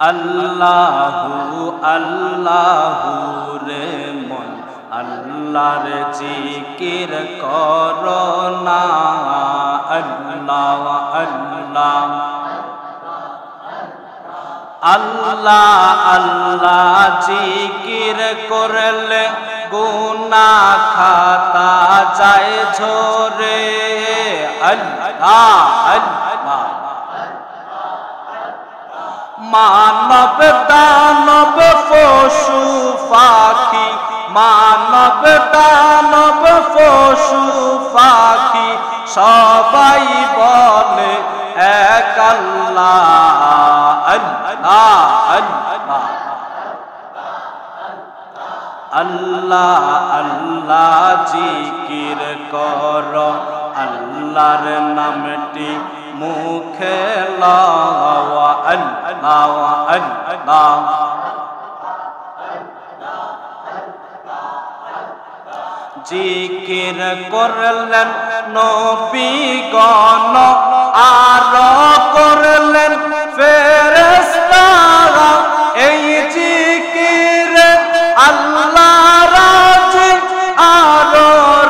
আল্লাহু আল্লাহু রে মন আল্লাহর জিকির করো না আল্লাহ আল্লাহ আল্লাহ আল্লাহ জিকির করলে গুনাহ খাতা যায় ঝরে আল্লাহ আল্লাহ মানব দানব পশু পাখি মানব দানব পশু পাখি সবাই বলে এক আল্লাহ আল্লাহ আল্লাহ আল্লাহ আল্লাহ জিকির কর আল্লাহর নামটি মুখে লাও আল্লাহ আল্লাহ জিকির করলেন নবীগণ আর করলেন ফেরেশতারা এই জিকির আল্লাহ রাজি আর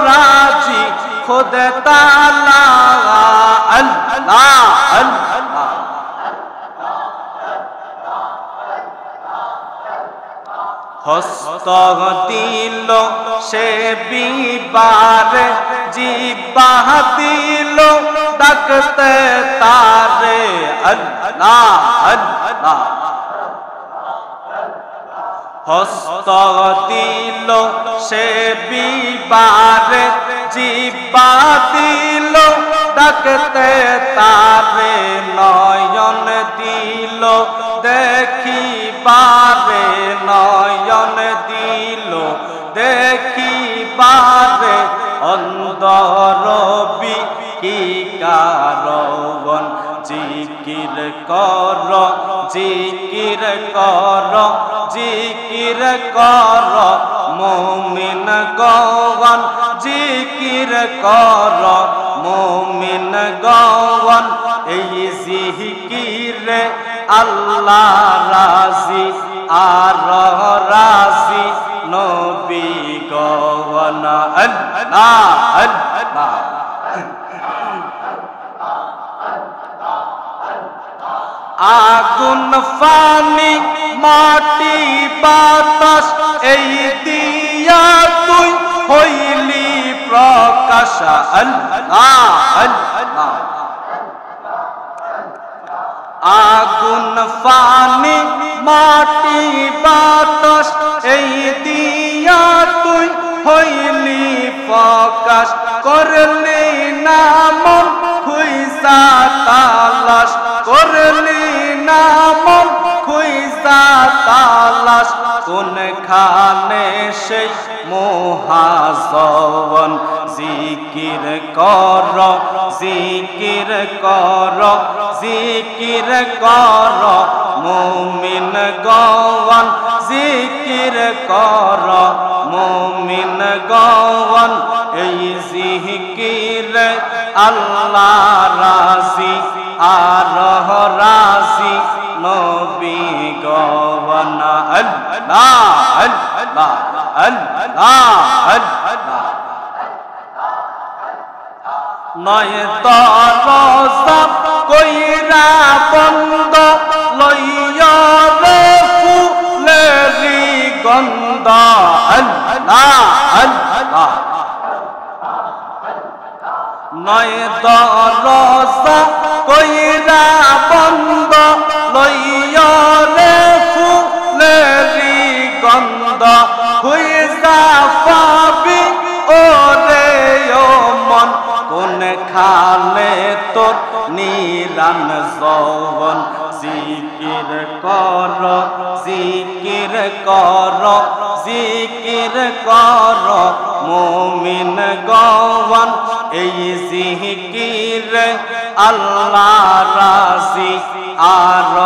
রাজি খুদ তাআলা আল্লাহ আল্লাহ হস্ত দিল সে বিবারে জিহ্বা দিল ডাকতে তারে আল্লাহ আল্লাহ হস্ত দিল সে বিবারে জিহ্বা দিল ডাকতে তারে নয়ন দিল দেখিবারে নয়ন দিল দেখিবারে অন্ধ রবি কি কারণ জিকির কর জিকির কর জিকির কর মুমিন গণ জিকির কর মুমিন গণ এই জিকিরে আল্লাহ রাজি আর রাজি নবী গণ আল্লাহ আল্লাহ আগুন পানি মাটি বাতাস এই দিয়া তুই হইলি প্রকাশ আল্লাহ আল্লাহ আগুন পানি মাটি বাতাস এই দিয়া তুই হইলি প্রকাশ করলি নাম খুইসা তালাশ করলি নাম খুইসা তালাশ কোন খানে সেই মহাজওয়ান জিকির কর জিকির কর জিকির কর মুমিন গণ জিকির কর মুমিন গণ এই জিকির আল্লাহ রাজি আর রাজি নবী গণ আল্লাহ আল্লাহ আল্লাহ আল্লাহ নয় দরজা কইরা বন্ধ লইয়া রে ফুলেরি গন্ধ আল্লাহ আল্লাহ নয় দরজা কইরা বন্ধ লইয়া রে ফুলেরি গন্ধ খুইজা পাবি ওরে ও মন কোন খালে তোর নিরান যৌবন জিকির কর জিকির কর জিকির কর মুমিন গণ এই জিকির আল্লাহ রাজি আর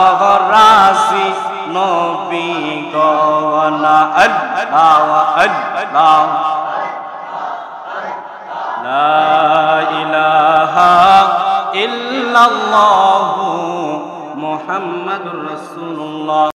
রাজি নবী গণ আল্লাহ আল্লাহ লা ইলাহা ইল্লাল্লাহু মুহাম্মাদুর রাসূলুল্লাহ।